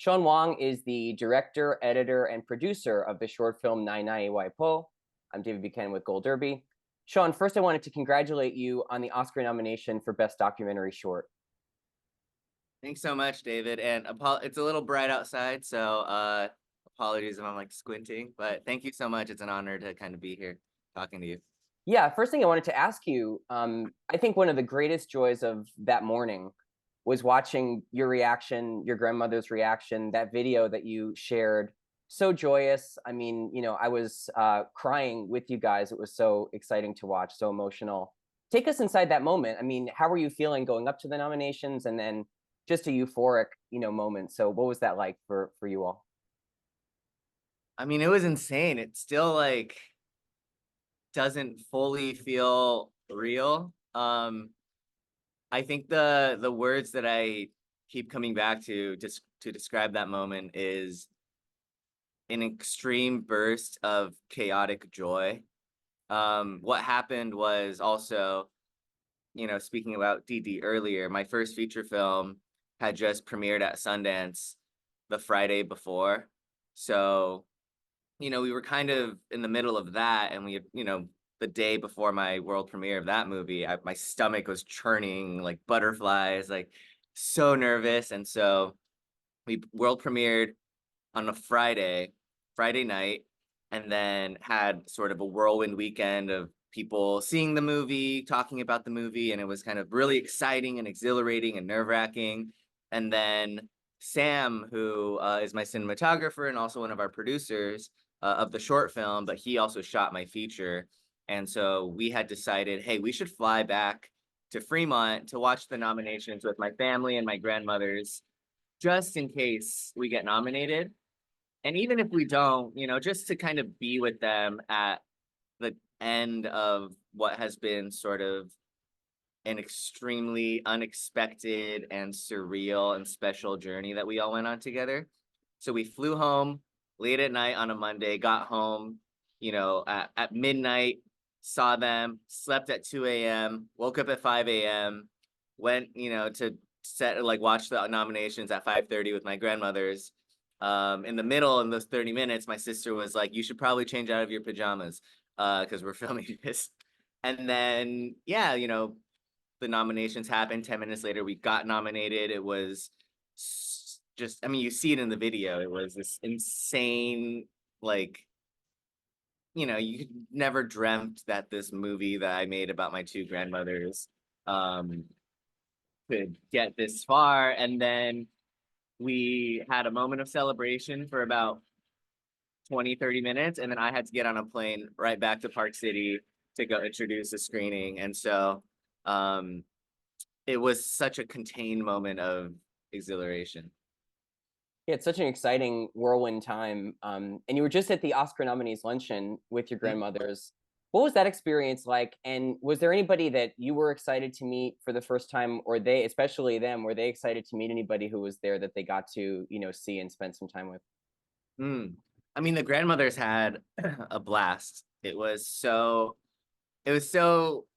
Sean Wang is the director, editor, and producer of the short film Nǎi Nai Wài Pó. I'm David Buchanan with Gold Derby. Sean, first I wanted to congratulate you on the Oscar nomination for Best Documentary Short. Thanks so much, David. And it's a little bright outside, so apologies if I'm like squinting, but thank you so much. It's an honor to kind of be here talking to you. Yeah, first thing I wanted to ask you, I think one of the greatest joys of that morning was watching your reaction, your grandmother's reaction, that video that you shared. So joyous. I mean, I was crying with you guys. It was so exciting to watch, so emotional. Take us inside that moment. I mean, how were you feeling going up to the nominations and then just a euphoric, moment? So what was that like for you all? I mean, it was insane. It still like doesn't fully feel real. I think the words that I keep coming back to just to describe that moment is an extreme burst of chaotic joy. What happened was also, speaking about DD earlier, my first feature film had just premiered at Sundance the Friday before. So, we were kind of in the middle of that, and we had, the day before my world premiere of that movie, my stomach was churning like butterflies, like so nervous. And so we world premiered on a Friday night, and then had sort of a whirlwind weekend of people seeing the movie, talking about the movie, and it was kind of really exciting and exhilarating and nerve-wracking. And then Sam, who is my cinematographer and also one of our producers of the short film, but he also shot my feature. And so we had decided, hey, we should fly back to Fremont to watch the nominations with my family and my grandmothers, just in case we get nominated. And even if we don't, just to kind of be with them at the end of what has been sort of an extremely unexpected and surreal and special journey that we all went on together. So we flew home late at night on a Monday, got home, at midnight, saw them, slept at 2 a.m., woke up at 5 a.m., went, to watch the nominations at 5:30 with my grandmothers. In the middle, in those 30 minutes, my sister was like, you should probably change out of your pajamas because we're filming this. And then, yeah, the nominations happened. 10 minutes later, we got nominated. It was just, I mean, you see it in the video. It was this insane, like, you could never dreamt that this movie that I made about my two grandmothers could get this far. And then we had a moment of celebration for about 20-30 minutes, and then I had to get on a plane right back to Park City to go introduce a screening. And so it was such a contained moment of exhilaration. Yeah, it's such an exciting whirlwind time. And you were just at the Oscar nominees luncheon with your grandmothers. What was that experience like? And was there anybody that you were excited to meet for the first time, or they, especially them, were they excited to meet anybody who was there that they got to, see and spend some time with? I mean, the grandmothers had a blast. It was so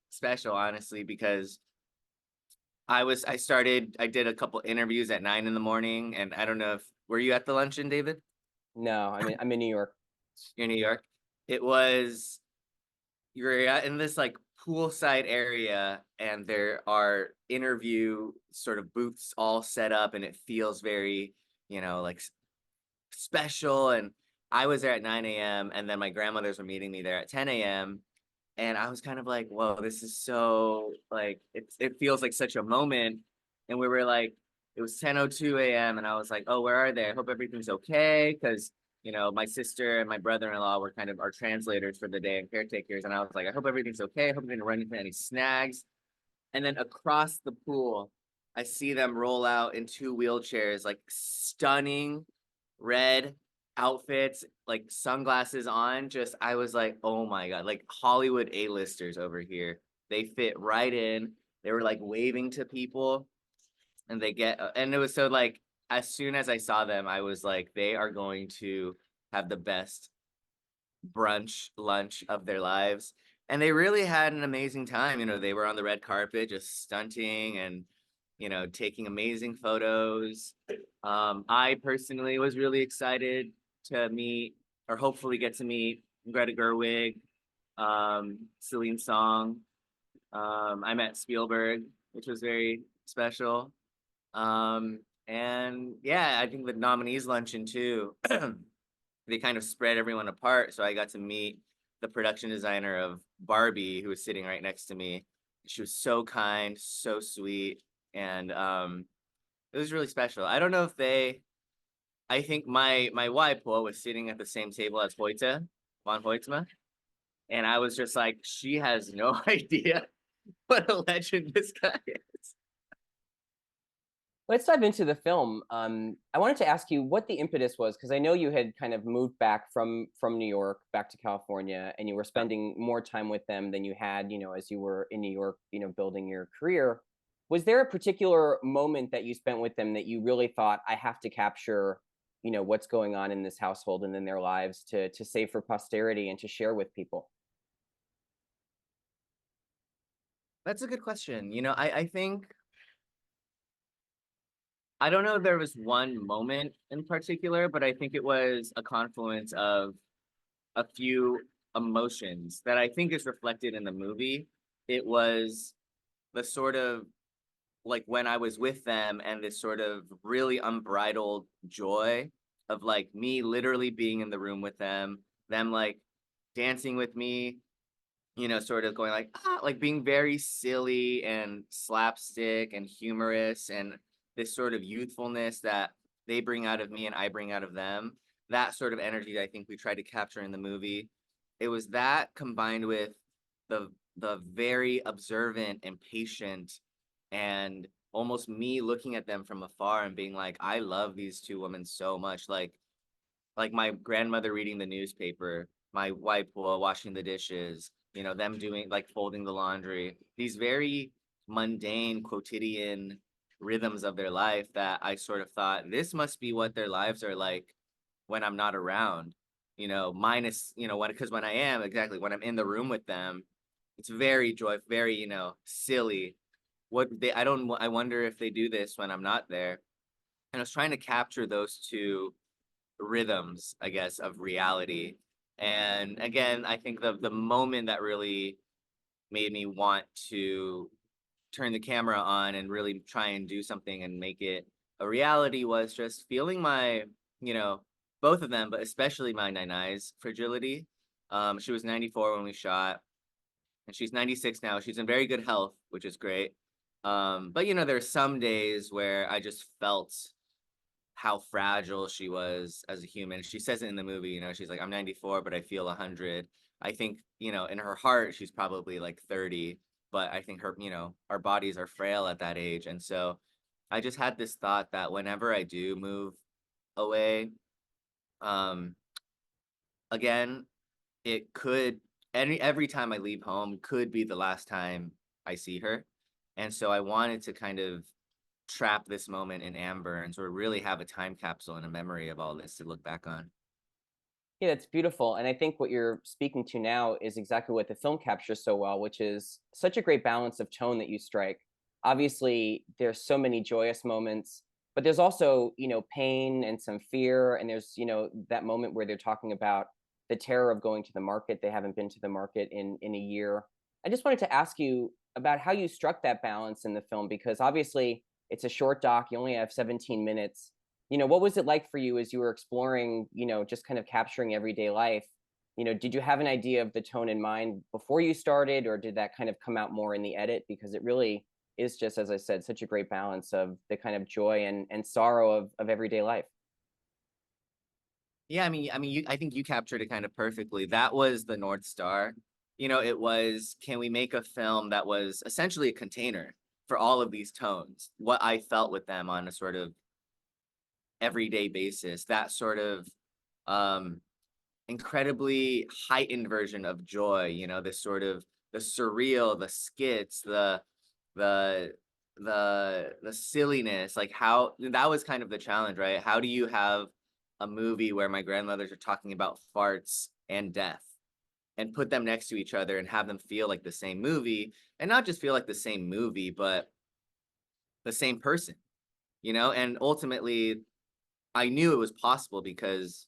special, honestly, because I did a couple interviews at 9 in the morning, and I don't know were you at the luncheon, David? No, I'm in New York. You're in New York. You're in this like poolside area, and there are interview sort of booths all set up, and it feels very, like special. And I was there at 9 a.m. and then my grandmothers were meeting me there at 10 a.m. And I was kind of like, whoa, this is so like it feels like such a moment. And we were like, it was 10:02 a.m. and I was like, oh, where are they? I hope everything's okay. Because, my sister and my brother-in-law were kind of our translators for the day and caretakers. And I was like, I hope everything's okay. I hope I didn't run into any snags. And then across the pool, I see them roll out in two wheelchairs, like stunning red outfits, like sunglasses on. Just, I was like, oh my God, like Hollywood A-listers over here. They fit right in. They were like waving to people, and and it was so like, as soon as I saw them, I was like, they are going to have the best brunch lunch of their lives. And they really had an amazing time. They were on the red carpet just stunting, and taking amazing photos. I personally was really excited to meet, or hopefully get to meet, Greta Gerwig, Celine Song. I met Spielberg, which was very special. And yeah, I think the nominees luncheon too, they kind of spread everyone apart. So I got to meet the production designer of Barbie, who was sitting right next to me. She was so kind, so sweet, and it was really special. I don't know if I think my Waipo was sitting at the same table as Hoyte, Von Hoytema, and I was just like, she has no idea what a legend this guy is. Let's dive into the film. I wanted to ask you what the impetus was, because I know you had kind of moved back from New York back to California, and you were spending more time with them than you had, as you were in New York, building your career. Was there a particular moment that you spent with them that you really thought, I have to capture, what's going on in this household and in their lives to save for posterity and to share with people? That's a good question. I think I don't know if there was one moment in particular, but I think it was a confluence of a few emotions that I think is reflected in the movie. It was the sort of like when I was with them and this sort of really unbridled joy of like me literally being in the room with them like dancing with me, sort of going like, like being very silly and slapstick and humorous, and this sort of youthfulness that they bring out of me and I bring out of them. That sort of energy that I think we tried to capture in the movie. It was that combined with the very observant and patient, and almost me looking at them from afar and being like, I love these two women so much. Like my grandmother reading the newspaper, my wife washing the dishes, them doing like folding the laundry, these very mundane quotidian rhythms of their life that I sort of thought this must be what their lives are like when I'm not around, minus, because when I am, exactly, when I'm in the room with them, it's very joyful, very, silly. I wonder if they do this when I'm not there. And I was trying to capture those two rhythms, I guess, of reality. And again, I think the moment that really made me want to turn the camera on and really try and do something and make it a reality was just feeling my, both of them, but especially my Nai Nai's fragility. She was 94 when we shot, and she's 96 now. She's in very good health, which is great. But there's some days where I just felt how fragile she was as a human. She says it in the movie, she's like, I'm 94, but I feel 100. I think, in her heart, she's probably like 30, but I think her, our bodies are frail at that age. And so I just had this thought that whenever I do move away, um, again, it could, every time I leave home could be the last time I see her. And so I wanted to kind of trap this moment in amber and sort of really have a time capsule and a memory of all this to look back on. Yeah, that's beautiful. And I think what you're speaking to now is exactly what the film captures so well, which is such a great balance of tone that you strike. Obviously, there's so many joyous moments, but there's also, pain and some fear. And there's, that moment where they're talking about the terror of going to the market. They haven't been to the market in a year. I just wanted to ask you about how you struck that balance in the film, because obviously it's a short doc. You only have 17 minutes. What was it like for you as you were exploring, just kind of capturing everyday life? Did you have an idea of the tone in mind before you started, or did that kind of come out more in the edit? Because it really is just, as I said, such a great balance of the kind of joy and sorrow of everyday life. Yeah, I think you captured it kind of perfectly. That was the North Star. It was, can we make a film that was essentially a container for all of these tones? What I felt with them on a sort of everyday basis, that sort of um incredibly heightened version of joy, this sort of the surreal, the skits, the the silliness, like how that was kind of the challenge, right? How do you have a movie where my grandmothers are talking about farts and death and put them next to each other and have them feel like the same movie, and not just feel like the same movie, but the same person, and ultimately I knew it was possible because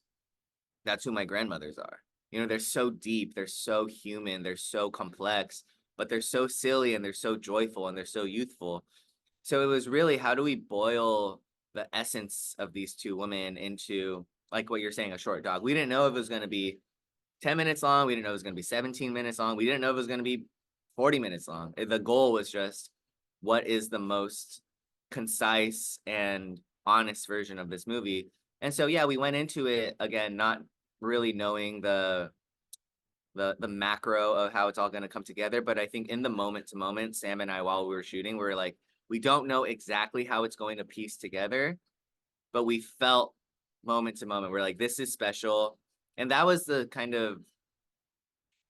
that's who my grandmothers are. They're so deep, they're so human, they're so complex, but they're so silly and they're so joyful and they're so youthful. So it was really, how do we boil the essence of these two women into, like what you're saying, a short dog? We didn't know if it was going to be 10 minutes long. We didn't know it was going to be 17 minutes long. We didn't know if it was going to be 40 minutes long. The goal was just, what is the most concise and honest version of this movie? And so, yeah, we went into it, again, not really knowing the macro of how it's all going to come together. But I think in the moment to moment, Sam and I, while we were shooting, we were like, we don't know exactly how it's going to piece together, but we felt moment to moment, we're like, this is special. And that was the kind of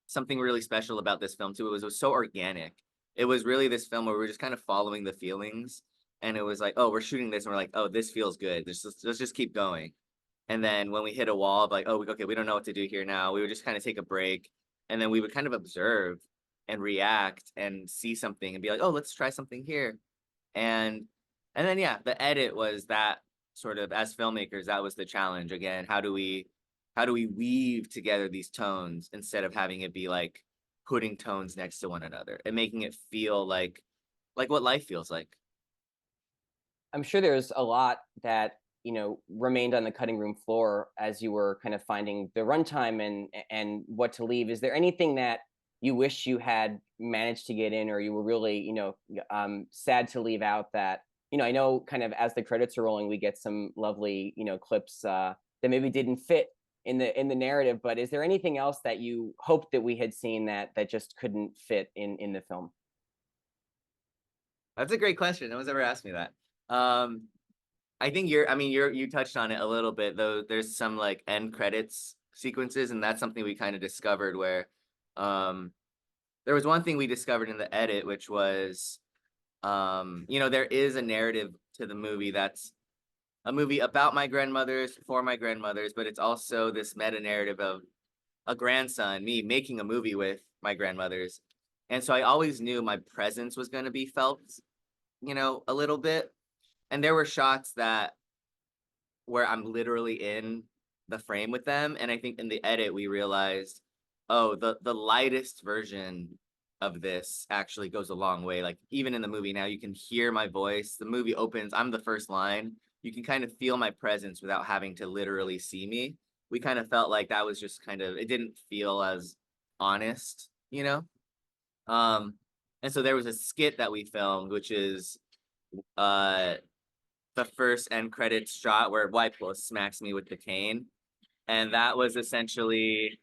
something really special about this film too. It was so organic. It was really this film where we were just kind of following the feelings. And it was like, oh, we're shooting this, and we're like, oh, this feels good. Let's just keep going. And then when we hit a wall of like, oh, okay, we don't know what to do here now, we would just kind of take a break. And then we would kind of observe and react and see something and be like, oh, let's try something here. And then, yeah, the edit was that sort of, as filmmakers, that was the challenge. Again, how do we weave together these tones instead of having it be like putting tones next to one another and making it feel like what life feels like. I'm sure there's a lot that remained on the cutting room floor as you were kind of finding the runtime and what to leave. Is there anything that you wish you had managed to get in, or you were really sad to leave out? That I know kind of as the credits are rolling, we get some lovely clips that maybe didn't fit in the narrative. But is there anything else that you hoped that we had seen that just couldn't fit in the film? That's a great question. No one's ever asked me that. I think you touched on it a little bit, though. There's some like end credits sequences, and that's something we kind of discovered where there was one thing we discovered in the edit, which was there is a narrative to the movie that's a movie about my grandmothers, for my grandmothers, but it's also this meta narrative of a grandson, me making a movie with my grandmothers. And so I always knew my presence was going to be felt, a little bit. And there were shots where I'm literally in the frame with them. And I think in the edit, we realized, oh, the lightest version of this actually goes a long way. Like even in the movie now, you can hear my voice. The movie opens, I'm the first line. You can kind of feel my presence without having to literally see me. We kind of felt like that was just kind of, it didn't feel as honest, and so there was a skit that we filmed, which is the first end credits shot where White Pó smacks me with the cane. And that was essentially,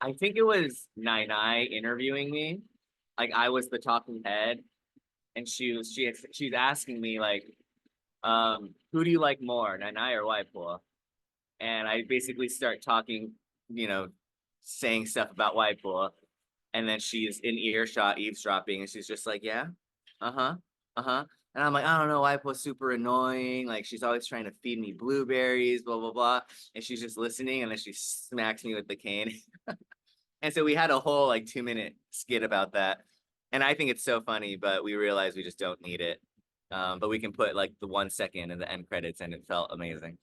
I think it was Nai Nai interviewing me. Like I was the talking head, and she's asking me like, who do you like more, Nai Nai or White Pó? And I basically start talking, saying stuff about White Pó, and then she's in earshot, eavesdropping, and she's just like, yeah, uh-huh, uh-huh. And I'm like, I don't know, Wife was super annoying. Like, she's always trying to feed me blueberries, blah, blah, blah. And she's just listening, and then she smacks me with the cane. And so we had a whole, like, 2-minute skit about that. And I think it's so funny, but we realized we just don't need it. But we can put, like, the 1 second in the end credits, and it felt amazing.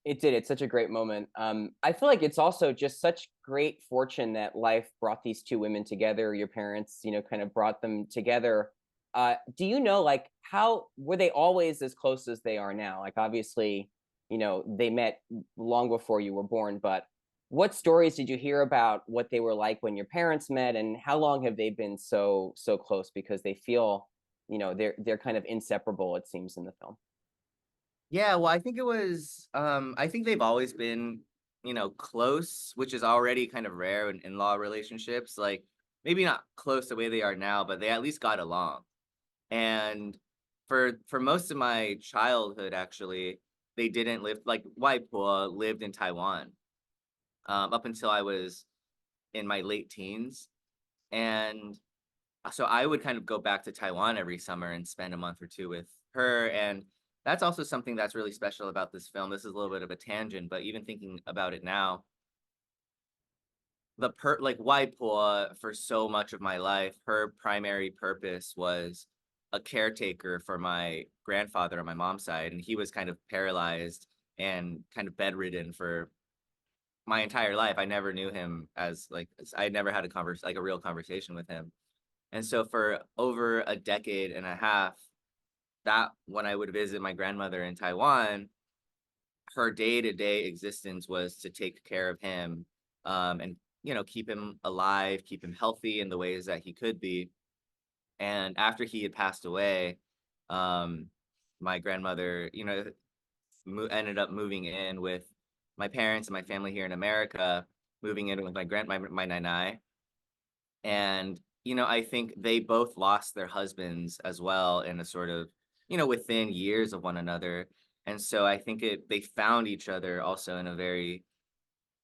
It did. It's such a great moment. I feel like it's also just such great fortune that life brought these two women together. Your parents, kind of brought them together. Do you know, like, how were they always as close as they are now? Like, obviously, they met long before you were born, but what stories did you hear about what they were like when your parents met, and how long have they been so close? Because they feel, they're kind of inseparable, it seems, in the film. Yeah, well, I think it was, I think they've always been, close, which is already kind of rare in law relationships. Like, maybe not close the way they are now, but they at least got along. And for most of my childhood, actually, they didn't live, like, Wai Po lived in Taiwan, up until I was in my late teens. And so I would kind of go back to Taiwan every summer and spend a month or two with her. And that's also something that's really special about this film. This is a little bit of a tangent, but even thinking about it now, like Wai Po, for so much of my life, her primary purpose was a caretaker for my grandfather on my mom's side, and he was kind of paralyzed and kind of bedridden for my entire life. I never knew him as like I never had a real conversation with him. And so for over a decade and a half, that when I would visit my grandmother in Taiwan, her day-to-day existence was to take care of him, and keep him alive, keep him healthy in the ways that he could be. And after he had passed away, um, my grandmother, ended up moving in with my parents and my family here in America, moving in with my Nai Nai. And, I think they both lost their husbands as well in a sort of, within years of one another. And so I think they found each other also in a very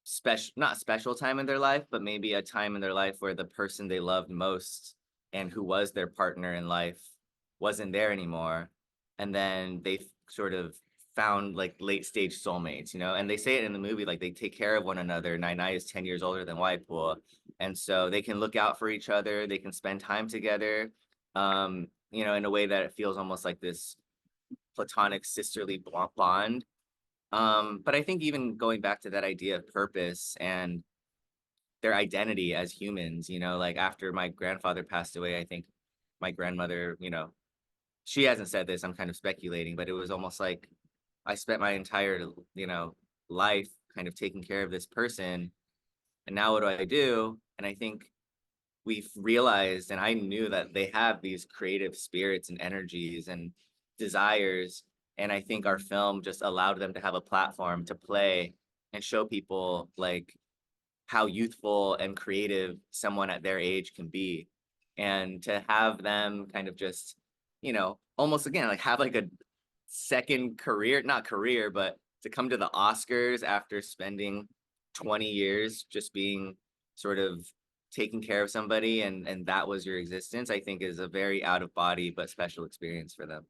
special, not special time in their life, but maybe a time in their life where the person they loved most and who was their partner in life wasn't there anymore. And then they sort of found like late stage soulmates, and they say it in the movie, like they take care of one another. Nai Nai is 10 years older than Waipo. And so they can look out for each other. They can spend time together, in a way that it feels almost like this platonic sisterly bond. But I think even going back to that idea of purpose and their identity as humans, like after my grandfather passed away, I think my grandmother, she hasn't said this, I'm kind of speculating, but it was almost like I spent my entire, life kind of taking care of this person. And now what do I do? And I think we've realized, and I knew that they have these creative spirits and energies and desires. And I think our film just allowed them to have a platform to play and show people like how youthful and creative someone at their age can be. And to have them kind of just, almost again, like have like a second career, not career, but to come to the Oscars after spending 20 years just being sort of taking care of somebody, and that was your existence, I think is a very out of body but special experience for them.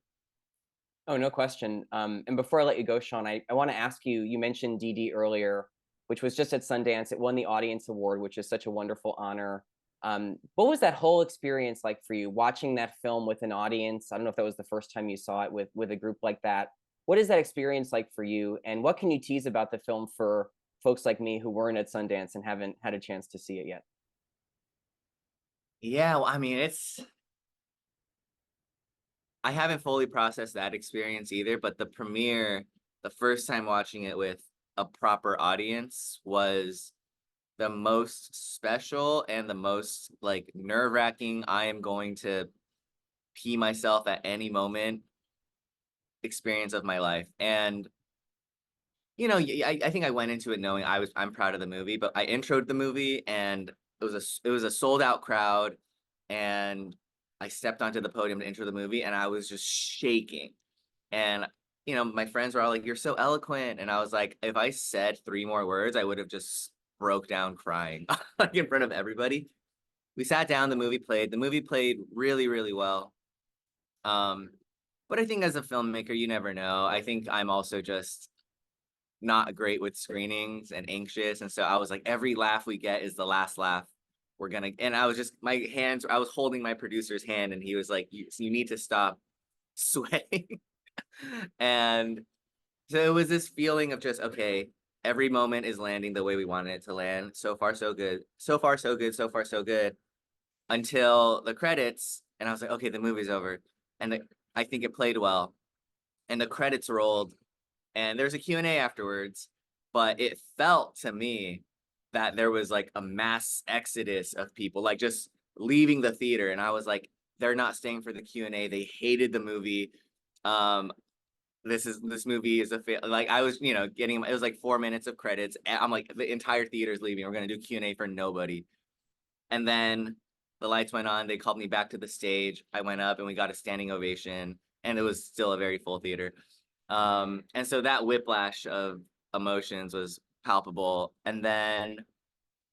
Oh, no question. And before I let you go, Sean, I want to ask you, you mentioned DD earlier, which was just at Sundance. It won the Audience Award, which is such a wonderful honor. What was that whole experience like for you, watching that film with an audience? I don't know if that was the first time you saw it with a group like that. What is that experience like for you? And what can you tease about the film for folks like me who weren't at Sundance and haven't had a chance to see it yet? Yeah, well, I mean, I haven't fully processed that experience either, but the premiere, the first time watching it with a proper audience was the most special and the most like nerve-wracking, I am going to pee myself at any moment experience of my life. And I think I went into it knowing I'm proud of the movie, but I introed the movie and it was a sold out crowd, and I stepped onto the podium to intro the movie and I was just shaking. And my friends were all like, "You're so eloquent," and I was like, if I said three more words, I would have just broke down crying like in front of everybody. We sat down, the movie played. The movie played really, really well. Um, but I think as a filmmaker, you never know. I think I'm also just not great with screenings and anxious. And so I was like, every laugh we get is the last laugh we're gonna. And I was just I was holding my producer's hand, and he was like, you need to stop sweating. And so it was this feeling of just, okay, every moment is landing the way we wanted it to land. So far, so good. So far, so good. So far, so good. Until the credits, and I was like, okay, the movie's over. And I think it played well. And the credits rolled, and there's a Q&A afterwards, but it felt to me that there was like a mass exodus of people, like just leaving the theater. And I was like, they're not staying for the Q&A. They hated the movie. Um, this movie is like I was, getting, it was like 4 minutes of credits. I'm like, the entire theater is leaving. We're gonna do Q&A for nobody. And then the lights went on. They called me back to the stage. I went up and we got a standing ovation, and it was still a very full theater. And so that whiplash of emotions was palpable. And then,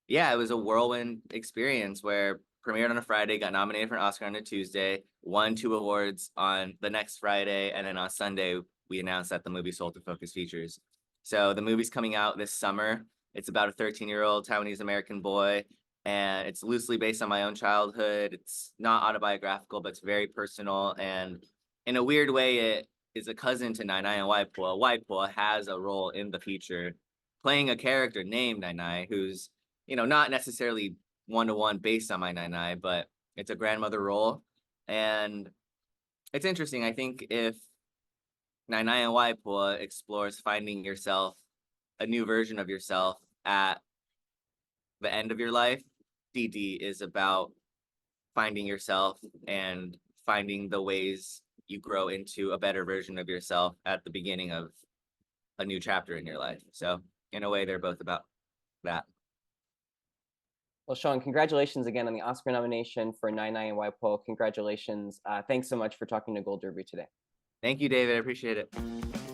yeah, it was a whirlwind experience where premiered on a Friday, got nominated for an Oscar on a Tuesday, won 2 awards on the next Friday, and then on Sunday we announced that the movie sold to Focus Features. So the movie's coming out this summer. It's about a 13-year-old Taiwanese American boy, and it's loosely based on my own childhood. It's not autobiographical, but it's very personal. And in a weird way, it is a cousin to Nai Nai and Wài Pó. Wài Pó has a role in the feature, playing a character named Nai Nai, who's, not necessarily one-to-one based on my Nai Nai, but it's a grandmother role. And it's interesting. I think if Nai Nai and Wài Pó explores finding yourself, a new version of yourself at the end of your life, DD is about finding yourself and finding the ways you grow into a better version of yourself at the beginning of a new chapter in your life. So in a way, they're both about that. Well, Sean, congratulations again on the Oscar nomination for Nai Nai and Wài Pó. Congratulations. Thanks so much for talking to Gold Derby today. Thank you, David. I appreciate it.